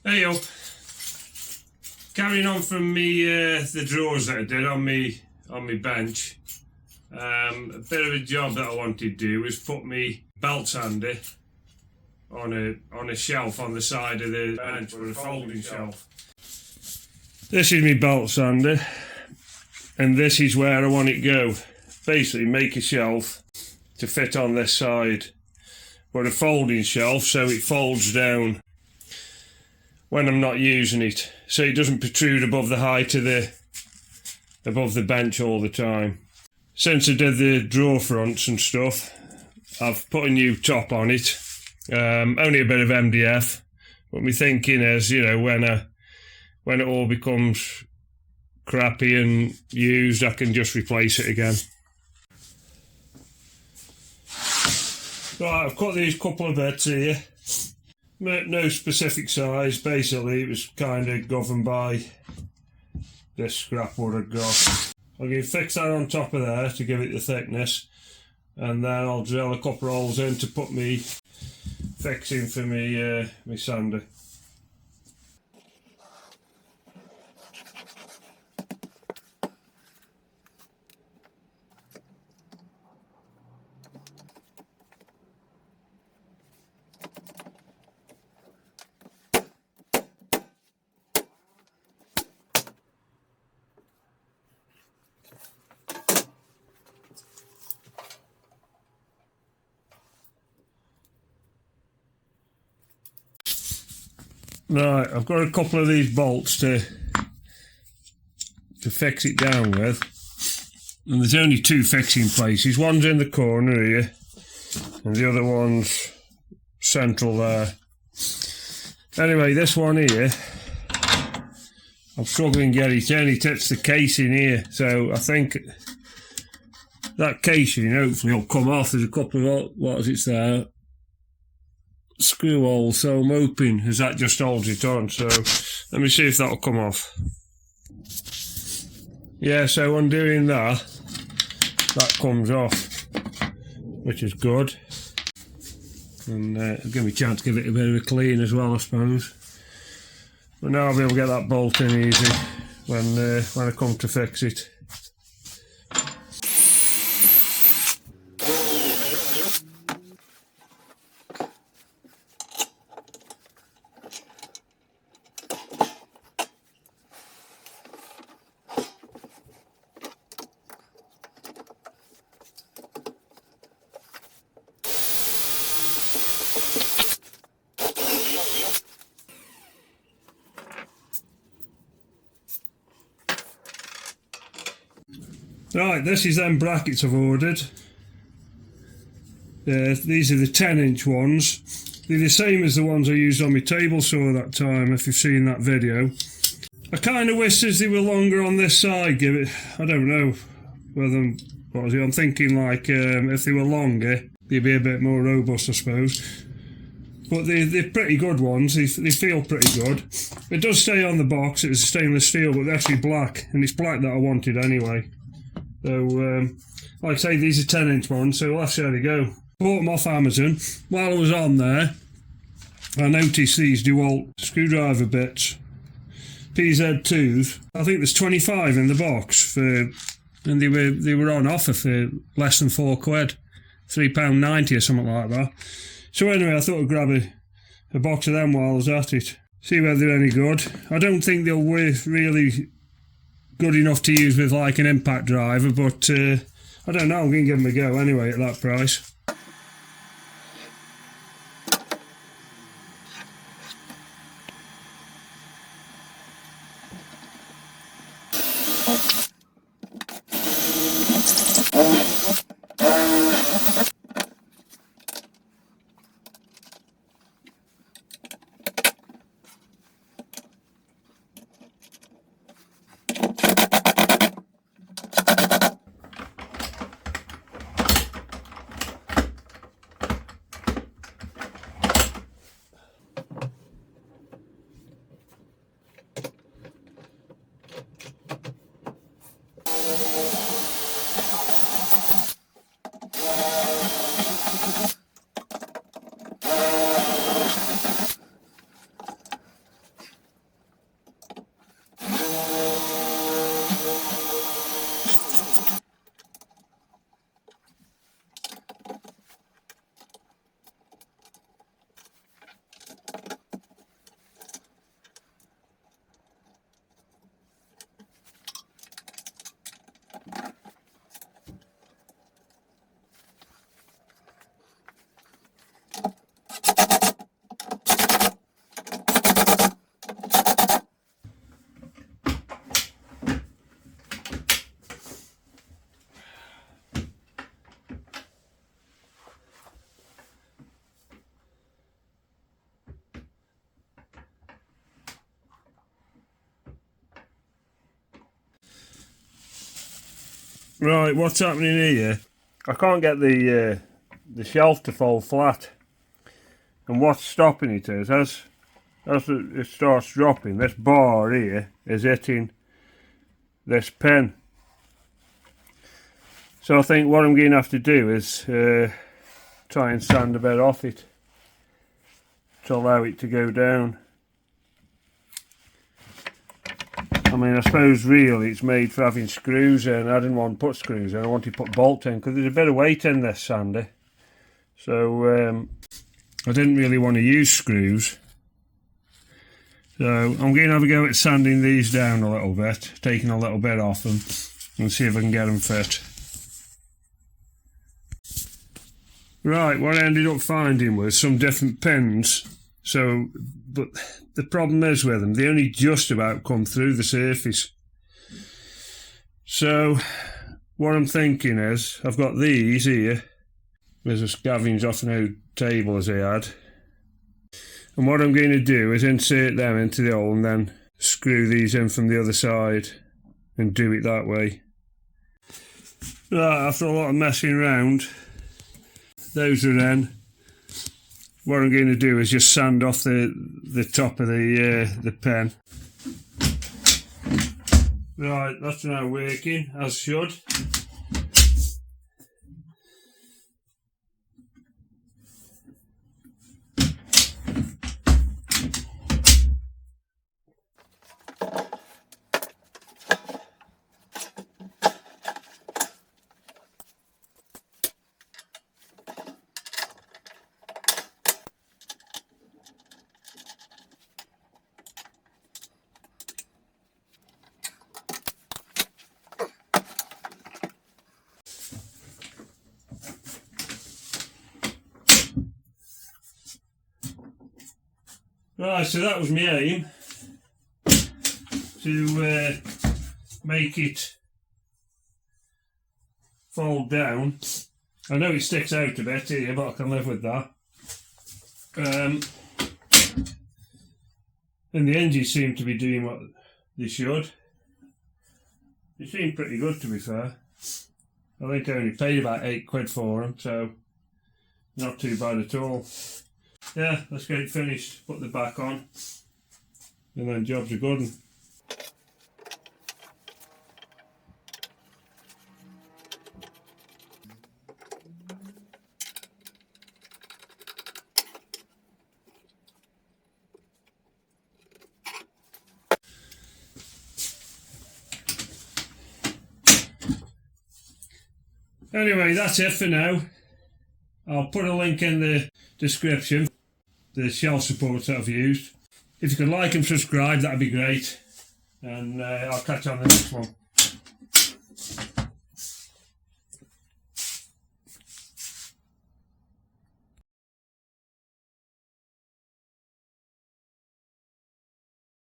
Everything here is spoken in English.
Hey up. Carrying on from me the drawers that I did on me bench. A bit of a job that I wanted to do was put me belt sander on a shelf on the side of the bench with a folding shelf. This is my belt sander, and this is where I want it to go. Basically make a shelf to fit on this side, but a folding shelf so it folds down when I'm not using it, so it doesn't protrude above the height of above the bench all the time. Since I did the drawer fronts and stuff, I've put a new top on it. Only a bit of MDF, but my thinking is, you know, when it all becomes crappy and used, I can just replace it again. Right, I've got these couple of bits here. No specific size, basically it was kind of governed by this scrap wood I'd got. I'm going to fix that on top of there to give it the thickness, and then I'll drill a couple of holes in to put me fixing for me sander. Right, I've got a couple of these bolts to fix it down with, and there's only two fixing places. One's in the corner here, and the other one's central there. Anyway, this one here, I'm struggling to get it in. It hits the casing here, so I think that casing hopefully will come off. There's a couple of, what is it there? Screw hole, so I'm hoping as that just holds it on, so let me see if that'll come off. Yeah, so undoing that comes off, which is good, and it'll give me a chance to give it a bit of a clean as well, I suppose. But now I'll be able to get that bolt in easy when I come to fix it. Right, this is them brackets I've ordered. These are the 10-inch ones. They're the same as the ones I used on my table saw that time, if you've seen that video. I kind of wish as they were longer on this side, I don't know whether, I'm thinking like if they were longer, they'd be a bit more robust, I suppose. But they're pretty good ones, they feel pretty good. It does say on the box it's stainless steel, but they're actually black, and it's black that I wanted anyway. So, like I say, these are 10-inch ones, so we'll have to see how they go. Bought them off Amazon. While I was on there, I noticed these Dewalt screwdriver bits, PZ2s. I think there's 25 in the box, and they were on offer for less than £4, £3.90 or something like that. So anyway, I thought I'd grab a box of them while I was at it, see whether they're any good. I don't think they'll really good enough to use with like an impact driver, but I don't know, I'm going to give them a go anyway at that price. Right, what's happening here? I can't get the shelf to fall flat, and what's stopping it is as it starts dropping, this bar here is hitting this pen. So I think what I'm going to have to do is try and sand a bit off it to allow it to go down. I mean, I suppose really it's made for having screws in. I didn't want to put screws in, I wanted to put bolts in because there's a bit of weight in this sander. So I didn't really want to use screws. So I'm going to have a go at sanding these down a little bit, taking a little bit off them and see if I can get them fit. Right, what I ended up finding was some different pins. So, but the problem is with them, they only just about come through the surface. So, what I'm thinking is, I've got these here. There's a scavenge off an old table as I had. And what I'm going to do is insert them into the hole and then screw these in from the other side and do it that way. Right, after a lot of messing around, those are in. What I'm going to do is just sand off the top of the pen. Right, that's now working as should. Right, so that was my aim, to make it fold down. I know it sticks out a bit here, but I can live with that. And the hinges seem to be doing what they should. They seem pretty good, to be fair. I think I only paid about £8 for them, so not too bad at all. Yeah, let's get it finished, put the back on, and then jobs are good. Anyway, that's it for now. I'll put a link in the description, the shelf supports that I've used. If you could like and subscribe, that'd be great. And I'll catch you on the next one.